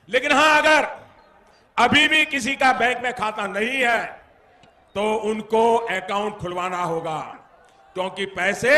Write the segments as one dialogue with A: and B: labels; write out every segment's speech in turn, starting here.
A: लेकिन हां, अगर अभी भी किसी का बैंक में खाता नहीं है तो उनको अकाउंट खुलवाना होगा, क्योंकि पैसे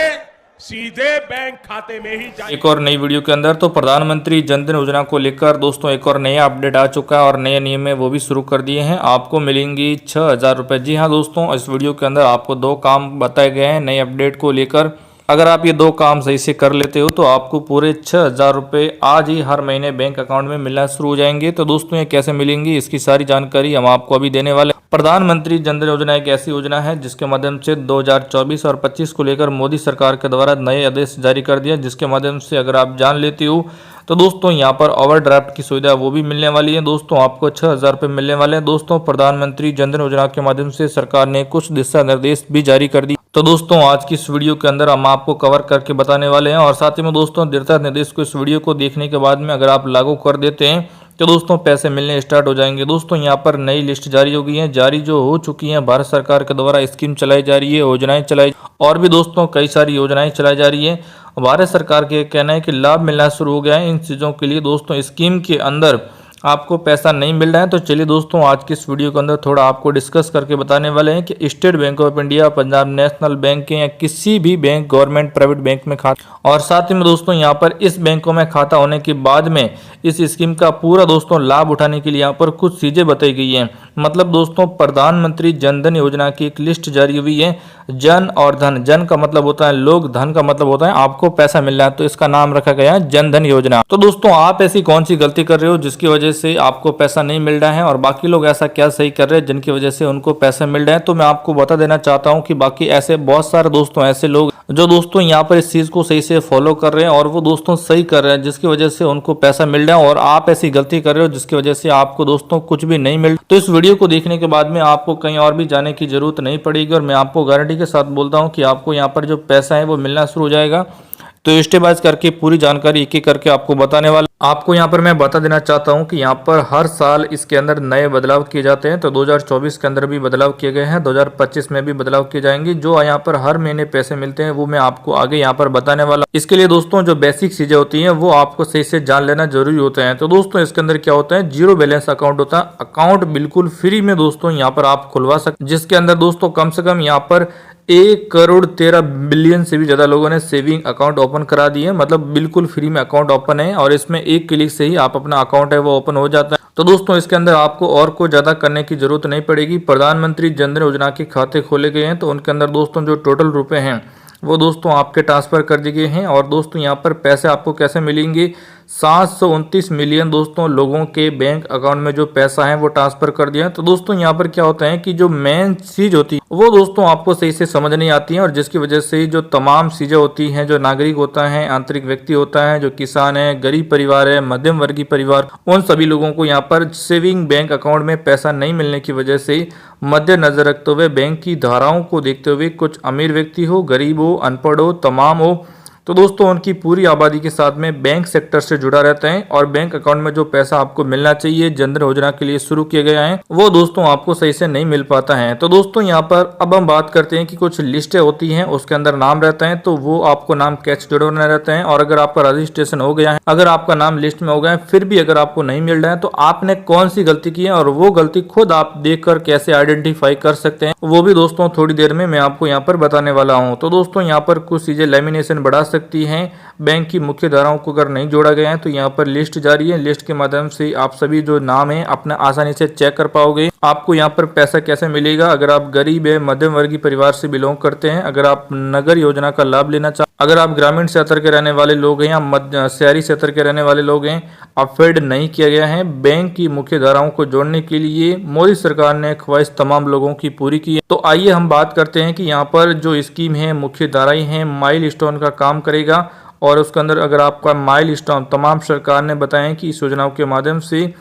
A: सीधे बैंक खाते में ही जाएंगे।
B: एक और नई वीडियो के अंदर तो प्रधानमंत्री जन धन योजना को लेकर दोस्तों एक और नया अपडेट आ चुका है और नए नियम है वो भी शुरू कर दिए हैं। आपको मिलेंगी 6,000 रुपये। जी हाँ दोस्तों, इस वीडियो के अंदर आपको दो काम बताए गए हैं नए अपडेट को लेकर। अगर आप ये दो काम सही से कर लेते हो तो आपको पूरे 6,000 रुपये आज ही हर महीने बैंक अकाउंट में मिलना शुरू हो जाएंगे। तो दोस्तों ये कैसे मिलेंगी इसकी सारी जानकारी हम आपको अभी देने वाले। प्रधानमंत्री जन धन योजना एक ऐसी योजना है जिसके माध्यम से 2024 और 25 को लेकर मोदी सरकार के द्वारा नए आदेश जारी कर दिया, जिसके माध्यम से अगर आप जान लेते हो तो दोस्तों यहाँ पर ओवरड्राफ्ट की सुविधा वो भी मिलने वाली है। दोस्तों आपको 6,000 रुपये मिलने वाले हैं। दोस्तों प्रधानमंत्री जन धन योजना के माध्यम से सरकार ने कुछ दिशा निर्देश भी जारी कर दिए। तो दोस्तों आज की इस वीडियो के अंदर हम आपको कवर करके बताने वाले हैं और साथ ही में दोस्तों दिशा निर्देश को इस वीडियो को देखने के बाद में अगर आप लागू कर देते हैं तो दोस्तों पैसे मिलने स्टार्ट हो जाएंगे। दोस्तों यहाँ पर नई लिस्ट जारी हो गई है, जारी जो हो चुकी है। भारत सरकार के द्वारा स्कीम चलाई जा रही है, योजनाएं चलाई और भी दोस्तों कई सारी योजनाएं चलाई जा रही है। भारत सरकार के कहना है कि लाभ मिलना शुरू हो गया है इन चीज़ों के लिए। दोस्तों स्कीम के अंदर आपको पैसा नहीं मिल रहा है तो चलिए दोस्तों आज की इस वीडियो के अंदर थोड़ा आपको डिस्कस करके बताने वाले हैं कि state bank of India, Punjab national bank के या किसी भी बैंक गवर्नमेंट प्राइवेट बैंक में खाता और साथ ही में दोस्तों यहाँ पर इस बैंकों में खाता होने के बाद में इस स्कीम का पूरा दोस्तों लाभ उठाने के लिए यहाँ पर कुछ चीजें बताई गई हैं। मतलब दोस्तों प्रधानमंत्री जन धन योजना की एक लिस्ट जारी हुई है। जन और धन, जन का मतलब होता है लोग, धन का मतलब होता है आपको पैसा मिल रहा है, तो इसका नाम रखा गया है जन धन योजना। तो दोस्तों आप ऐसी कौन सी गलती कर रहे हो जिसकी वजह से आपको पैसा नहीं मिल रहा है और बाकी लोग ऐसा क्या सही कर रहे हैं जिनकी वजह से उनको पैसा मिल रहा है। तो मैं आपको बता देना चाहता हूं कि बाकी ऐसे बहुत सारे दोस्तों ऐसे लोग जो दोस्तों यहाँ पर इस चीज को सही से फॉलो कर रहे हैं और वो दोस्तों सही कर रहे हैं जिसकी वजह से उनको पैसा मिल रहा है और आप ऐसी गलती कर रहे हो जिसकी वजह से आपको दोस्तों कुछ भी नहीं मिल। तो इस वीडियो को देखने के बाद में आपको कहीं और भी जाने की जरूरत नहीं पड़ेगी और मैं आपको गारंटी के साथ बोलता हूँ कि आपको यहाँ पर जो पैसा है वो मिलना शुरू हो जाएगा। तो स्टेप बाय करके पूरी जानकारी एक एक करके आपको बताने वाला। आपको यहाँ पर मैं बता देना चाहता हूँ कि यहाँ पर हर साल इसके अंदर नए बदलाव किए जाते हैं। तो 2024 के अंदर भी बदलाव किए गए हैं, 2025 में भी बदलाव किए जाएंगे। जो यहाँ पर हर महीने पैसे मिलते हैं वो मैं आपको आगे यहाँ पर बताने वाला। इसके लिए दोस्तों जो बेसिक चीजें होती हैं वो आपको सही से जान लेना जरूरी होता है। तो दोस्तों इसके अंदर क्या होता है, जीरो बैलेंस अकाउंट होता है। अकाउंट बिल्कुल फ्री में दोस्तों यहाँ पर आप खुलवा सकते, जिसके अंदर दोस्तों कम से कम यहाँ पर 1,13,00,000,000 से भी ज्यादा लोगों ने सेविंग अकाउंट ओपन करा दिए। मतलब बिल्कुल फ्री में अकाउंट ओपन है और इसमें एक क्लिक से ही आप अपना अकाउंट है वो ओपन हो जाता है। तो दोस्तों इसके अंदर आपको और को ज्यादा करने की जरूरत नहीं पड़ेगी। प्रधानमंत्री जन धन योजना के खाते खोले गए हैं तो उनके अंदर दोस्तों जो टोटल रुपए हैं वो दोस्तों आपके ट्रांसफर कर दिए गए हैं। और दोस्तों यहाँ पर पैसे आपको कैसे मिलेंगे, 729 मिलियन दोस्तों लोगों के बैंक अकाउंट में जो पैसा है वो ट्रांसफर कर दिया है। तो दोस्तों यहाँ पर क्या होता है कि जो मेन चीज होती है वो दोस्तों आपको सही से समझ नहीं आती है और जिसकी वजह से जो तमाम चीजें होती हैं, जो नागरिक होता है, आंतरिक व्यक्ति होता है, जो किसान है, गरीब परिवार है, मध्यम वर्गीय परिवार, उन सभी लोगों को यहाँ पर सेविंग बैंक अकाउंट में पैसा नहीं मिलने की वजह से मद्देनजर रखते हुए, बैंक की धाराओं को देखते हुए, कुछ अमीर व्यक्ति हो, गरीब हो, अनपढ़ हो, तमाम हो, तो दोस्तों उनकी पूरी आबादी के साथ में बैंक सेक्टर से जुड़ा रहता है और बैंक अकाउंट में जो पैसा आपको मिलना चाहिए जन धन योजना के लिए शुरू किया गया है वो दोस्तों आपको सही से नहीं मिल पाता है। तो दोस्तों यहाँ पर अब हम बात करते हैं कि कुछ लिस्टें होती हैं, उसके अंदर नाम रहता है तो वो आपको नाम कैच जुड़वाना रहता है। और अगर आपका रजिस्ट्रेशन हो गया है, अगर आपका नाम लिस्ट में हो गया है, फिर भी अगर आपको नहीं मिल रहा है तो आपने कौन सी गलती की है और वो गलती खुद आप देख कर कैसे आइडेंटिफाई कर सकते हैं वो भी दोस्तों थोड़ी देर में मैं आपको यहाँ पर बताने वाला हूँ। तो दोस्तों यहाँ पर कुछ चीजें लेमिनेशन बढ़ा सकती हैं। बैंक की मुख्य धाराओं को अगर नहीं जोड़ा गया है तो यहाँ पर लिस्ट जारी है, लिस्ट के माध्यम से आप सभी जो नाम है अपना आसानी से चेक कर पाओगे। आपको यहाँ पर पैसा कैसे मिलेगा, अगर आप गरीब है, मध्यम वर्गीय परिवार से बिलोंग करते हैं, अगर आप नगर योजना का लाभ लेना चाहते, अगर आप ग्रामीण क्षेत्र के रहने वाले लोग हैं या शहरी क्षेत्र के रहने वाले लोग हैं, अफेड नहीं किया गया है। बैंक की मुख्य धाराओं को जोड़ने के लिए मोदी सरकार ने ख्वाहिश तमाम लोगों की पूरी की है। तो आइए हम बात करते हैं कि यहाँ पर जो स्कीम है, मुख्य धाराएं हैं, माइलस्टोन का काम करेगा और उसके अंदर अगर आपका माइलस्टोन तमाम सरकार ने बताया कि इस योजनाओं के माध्यम से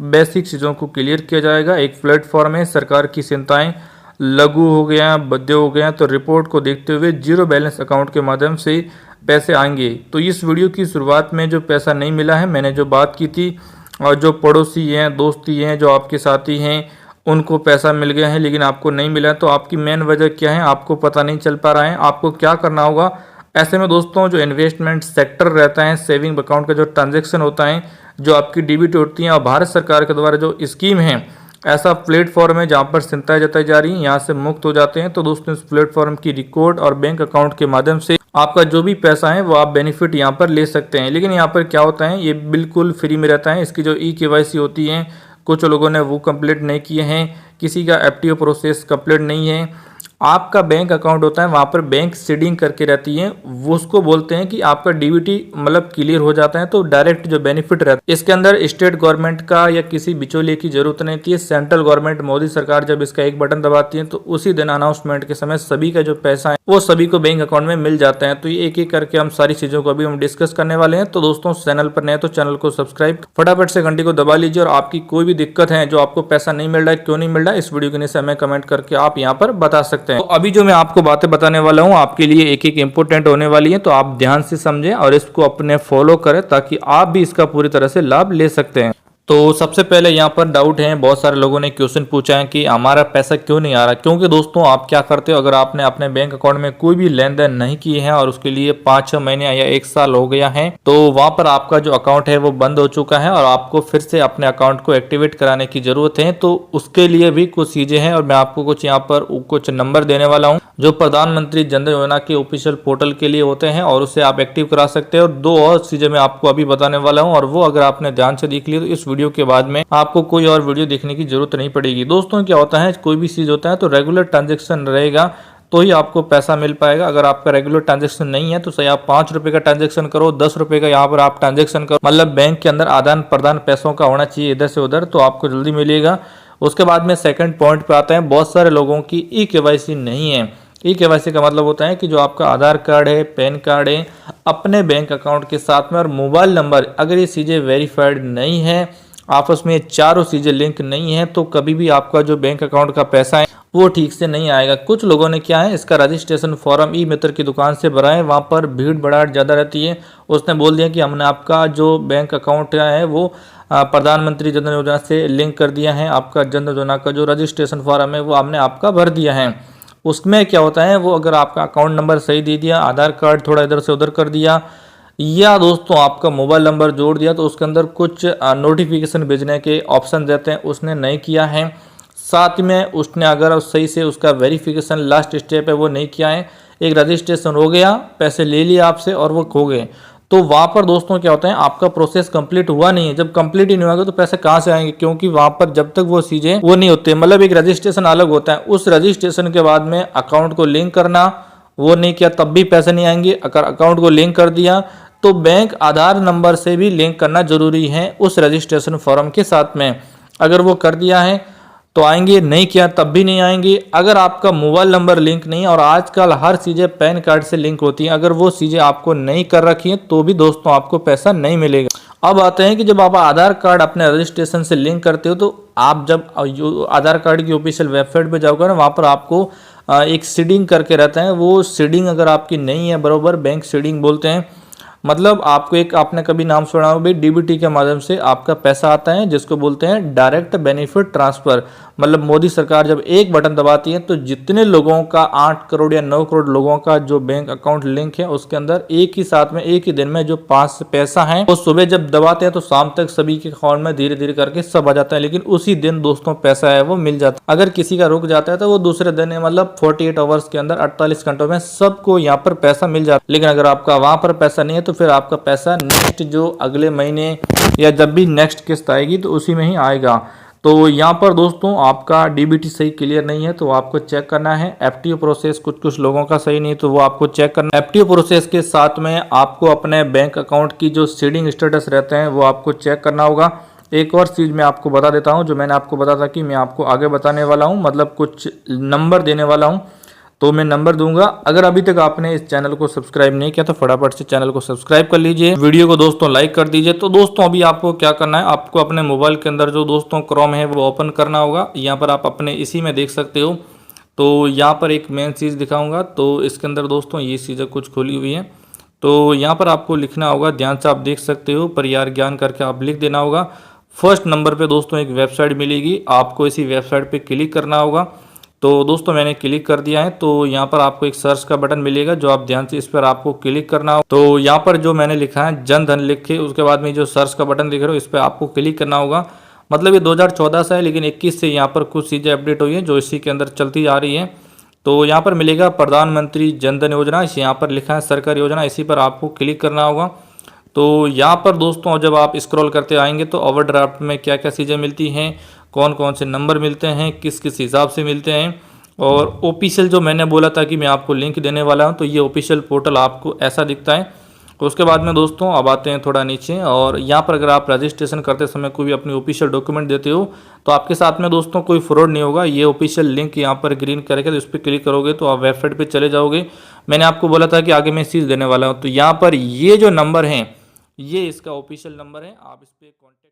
B: बेसिक चीज़ों को क्लियर किया जाएगा। एक प्लेटफॉर्म है, सरकार की चिंताएं लघु हो गया, बद्य हो गया, तो रिपोर्ट को देखते हुए जीरो बैलेंस अकाउंट के माध्यम से पैसे आएंगे। तो इस वीडियो की शुरुआत में जो पैसा नहीं मिला है, मैंने जो बात की थी, और जो पड़ोसी हैं, दोस्ती हैं, जो आपके साथी हैं, उनको पैसा मिल गया है लेकिन आपको नहीं मिला, तो आपकी मेन वजह क्या है, आपको पता नहीं चल पा रहा है। आपको क्या करना होगा ऐसे में दोस्तों, जो इन्वेस्टमेंट सेक्टर रहता है, सेविंग अकाउंट का जो ट्रांजैक्शन होता है, जो आपकी डीबीटी होती है और भारत सरकार के द्वारा जो स्कीम है, ऐसा प्लेटफॉर्म है जहां पर चिंताएं जताई जा रही हैं, यहाँ से मुक्त हो जाते हैं। तो दोस्तों इस प्लेटफॉर्म की रिकॉर्ड और बैंक अकाउंट के माध्यम से आपका जो भी पैसा है वो आप बेनिफिट यहाँ पर ले सकते हैं। लेकिन यहाँ पर क्या होता है, ये बिल्कुल फ्री में रहता है। इसकी जो ई-केवाईसी होती है, कुछ लोगों ने वो कंप्लीट नहीं किए हैं, किसी का एफटीओ प्रोसेस कंप्लीट नहीं है। आपका बैंक अकाउंट होता है, वहाँ पर बैंक सीडिंग करके रहती है, वो उसको बोलते हैं कि आपका डीबीटी मतलब क्लियर हो जाता है तो डायरेक्ट जो बेनिफिट रहता है इसके अंदर स्टेट गवर्नमेंट का या किसी बिचौलिए की जरूरत नहीं होती है। सेंट्रल गवर्नमेंट मोदी सरकार जब इसका एक बटन दबाती है तो उसी दिन अनाउंसमेंट के समय सभी का जो पैसा है वो सभी को बैंक अकाउंट में मिल जाता है। तो ये एक एक करके हम सारी चीजों को अभी हम डिस्कस करने वाले हैं। तो दोस्तों चैनल पर नए तो चैनल को सब्सक्राइब फटाफट से घंटी को दबा लीजिए, और आपकी कोई भी दिक्कत है, जो आपको पैसा नहीं मिल रहा है, क्यों नहीं मिल रहा है, इस वीडियो के नीचे हमें कमेंट करके आप यहाँ पर बता सकते हैं। तो अभी जो मैं आपको बातें बताने वाला हूँ आपके लिए एक एक इंपोर्टेंट होने वाली है, तो आप ध्यान से समझें और इसको अपने फॉलो करें ताकि आप भी इसका पूरी तरह से लाभ ले सकते हैं। तो सबसे पहले यहाँ पर डाउट है, बहुत सारे लोगों ने क्वेश्चन पूछा है कि हमारा पैसा क्यों नहीं आ रहा। क्योंकि दोस्तों आप क्या करते हो, अगर आपने अपने बैंक अकाउंट में कोई भी लेन देन नहीं किए हैं और उसके लिए 5-6 महीने या 1 साल हो गया है, तो वहां पर आपका जो अकाउंट है वो बंद हो चुका है और आपको फिर से अपने अकाउंट को एक्टिवेट कराने की जरूरत है। तो उसके लिए भी कुछ चीजें हैं और मैं आपको कुछ यहाँ पर कुछ नंबर देने वाला हूँ जो प्रधानमंत्री जन धन योजना के ऑफिशियल पोर्टल के लिए होते हैं और उसे आप एक्टिव करा सकते हैं। और 2 और चीजें मैं आपको अभी बताने वाला हूँ और वो अगर आपने ध्यान से देख लिया तो इस वीडियो के बाद में आपको कोई और वीडियो देखने की जरूरत नहीं पड़ेगी। दोस्तों क्या होता है, कोई भी चीज होता है तो रेगुलर ट्रांजेक्शन रहेगा तो ही आपको पैसा मिल पाएगा। अगर आपका रेगुलर ट्रांजेक्शन नहीं है तो सही आप 5 रुपए का ट्रांजेक्शन करो, 10 रुपए का यहाँ पर आप ट्रांजेक्शन करो, मतलब बैंक के अंदर आदान प्रदान पैसों का होना चाहिए इधर से उधर, तो आपको जल्दी मिलेगा। उसके बाद में सेकंड पॉइंट पे आते हैं, बहुत सारे लोगों की ई-केवाईसी नहीं है। ई-केवाईसी का मतलब होता है कि जो आपका आधार कार्ड है, पैन कार्ड है, अपने बैंक अकाउंट के साथ में और मोबाइल नंबर, अगर ये चीज़ें वेरीफाइड नहीं है, आपस में चारों चीज़ें लिंक नहीं है, तो कभी भी आपका जो बैंक अकाउंट का पैसा है वो ठीक से नहीं आएगा। कुछ लोगों ने क्या है, इसका रजिस्ट्रेशन फॉर्म ई मित्र की दुकान से भरा है, वहाँ पर भीड़ भड़ाट ज़्यादा रहती है। उसने बोल दिया कि हमने आपका जो बैंक अकाउंट है वो प्रधानमंत्री जन धन योजना से लिंक कर दिया है, आपका जन धन योजना का जो रजिस्ट्रेशन फॉर्म है वो हमने आपका भर दिया है। उसमें क्या होता है, वो अगर आपका अकाउंट नंबर सही दे दिया, आधार कार्ड थोड़ा इधर से उधर कर दिया, या दोस्तों आपका मोबाइल नंबर जोड़ दिया, तो उसके अंदर कुछ नोटिफिकेशन भेजने के ऑप्शन देते हैं, उसने नहीं किया है। साथ में उसने अगर सही से उसका वेरिफिकेशन लास्ट स्टेप है वो नहीं किया है, एक रजिस्ट्रेशन हो गया, पैसे ले लिए आपसे और वो खो गए, तो वहाँ पर दोस्तों क्या होता है, आपका प्रोसेस कंप्लीट हुआ नहीं है। जब कंप्लीट ही नहीं होगा तो पैसे कहाँ से आएंगे, क्योंकि वहाँ पर जब तक वो चीज़ें वो नहीं होते, मतलब एक रजिस्ट्रेशन अलग होता है, उस रजिस्ट्रेशन के बाद में अकाउंट को लिंक करना, वो नहीं किया तब भी पैसे नहीं आएंगे। अगर अकाउंट को लिंक कर दिया तो बैंक आधार नंबर से भी लिंक करना जरूरी है उस रजिस्ट्रेशन फॉर्म के साथ में, अगर वो कर दिया है तो आएंगे, नहीं किया तब भी नहीं आएंगे। अगर आपका मोबाइल नंबर लिंक नहीं है, और आजकल हर चीज़ें पैन कार्ड से लिंक होती हैं, अगर वो चीज़ें आपको नहीं कर रखी हैं तो भी दोस्तों आपको पैसा नहीं मिलेगा। अब आते हैं कि जब आप आधार कार्ड अपने रजिस्ट्रेशन से लिंक करते हो तो आप जब आधार कार्ड की ऑफिशियल वेबसाइट पर जाओगे ना, वहाँ पर आपको एक सीडिंग करके रहता है, वो सीडिंग अगर आपकी नहीं है बराबर, बैंक सीडिंग बोलते हैं, मतलब आपको एक, आपने कभी नाम सुना हो भाई, डीबीटी के माध्यम से आपका पैसा आता है जिसको बोलते हैं डायरेक्ट बेनिफिट ट्रांसफर। मतलब मोदी सरकार जब एक बटन दबाती है तो जितने लोगों का 8 करोड़ या 9 करोड़ लोगों का जो बैंक अकाउंट लिंक है उसके अंदर एक ही साथ में एक ही दिन में जो 5 पैसा है वो सुबह जब दबाते हैं तो शाम तक सभी के अकाउंट में धीरे धीरे करके सब आ जाता है, लेकिन उसी दिन दोस्तों पैसा है वो मिल जाता है। अगर किसी का रुक जाता है तो वो दूसरे दिन मतलब 48 आवर्स के अंदर 48 घंटों में सबको यहाँ पर पैसा मिल जाता है। लेकिन अगर आपका वहां पर पैसा नहीं है तो फिर आपका पैसा नेक्स्ट जो अगले महीने या जब भी नेक्स्ट किस्त आएगी तो उसी में ही आएगा। तो यहाँ पर दोस्तों आपका डीबीटी सही क्लियर नहीं है तो आपको चेक करना है। एफटीओ प्रोसेस कुछ लोगों का सही नहीं तो वो आपको चेक करना है। एफटीओ प्रोसेस के साथ में आपको अपने बैंक अकाउंट की जो सीडिंग स्टेटस रहते हैं वो आपको चेक करना होगा। एक और चीज़ मैं आपको बता देता हूँ, जो मैंने आपको बताया था कि मैं आपको आगे बताने वाला हूँ, मतलब कुछ नंबर देने वाला हूँ, तो मैं नंबर दूंगा। अगर अभी तक आपने इस चैनल को सब्सक्राइब नहीं किया तो फटाफट से चैनल को सब्सक्राइब कर लीजिए, वीडियो को दोस्तों लाइक कर दीजिए। तो दोस्तों अभी आपको क्या करना है, आपको अपने मोबाइल के अंदर जो दोस्तों क्रोम है वो ओपन करना होगा। यहाँ पर आप अपने इसी में देख सकते हो। तो यहाँ पर एक मेन चीज़ दिखाऊंगा, तो इसके अंदर दोस्तों ये चीज़ें कुछ खोली हुई है। तो यहाँ पर आपको लिखना होगा, ध्यान से आप देख सकते हो, परिवार ज्ञान करके आप लिख देना होगा। फर्स्ट नंबर पे दोस्तों एक वेबसाइट मिलेगी, आपको इसी वेबसाइट पे क्लिक करना होगा। तो दोस्तों मैंने क्लिक कर दिया है। तो यहाँ पर आपको एक सर्च का बटन मिलेगा, जो आप ध्यान से इस पर आपको क्लिक करना होगा। तो यहाँ पर जो मैंने लिखा है जन धन लिख के, उसके बाद में जो सर्च का बटन दिख रहा है इस पर आपको क्लिक करना होगा। मतलब ये 2014 से है, लेकिन 21 से यहाँ पर कुछ चीज़ें अपडेट हुई हैं जो इसी के अंदर चलती जा रही है। तो यहाँ पर मिलेगा प्रधानमंत्री जन धन योजना, इस यहाँ पर लिखा है सरकारी योजना, इसी पर आपको क्लिक करना होगा। तो यहाँ पर दोस्तों जब आप स्क्रॉल करते आएंगे तो ओवरड्राफ्ट में क्या क्या चीज़ें मिलती हैं, कौन कौन से नंबर मिलते हैं, किस किस हिसाब से मिलते हैं, और ऑफिशियल जो मैंने बोला था कि मैं आपको लिंक देने वाला हूँ, तो ये ऑफिशियल पोर्टल आपको ऐसा दिखता है। उसके बाद में दोस्तों अब आते हैं थोड़ा नीचे, और यहाँ पर अगर आप रजिस्ट्रेशन करते समय कोई भी अपनी ऑफिशियल डॉक्यूमेंट देते हो तो आपके साथ में दोस्तों कोई फ्रॉड नहीं होगा। ये ऑफिशियल लिंक यहाँ पर ग्रीन करेगा, तो इस पर क्लिक करोगे तो आप वेबसाइट पे चले जाओगे। मैंने आपको बोला था कि आगे मैं चीज़ देने वाला हूँ। तो यहाँ पर ये जो नंबर है ये इसका ऑफिशियल नंबर है, आप इस पर कॉन्टैक्ट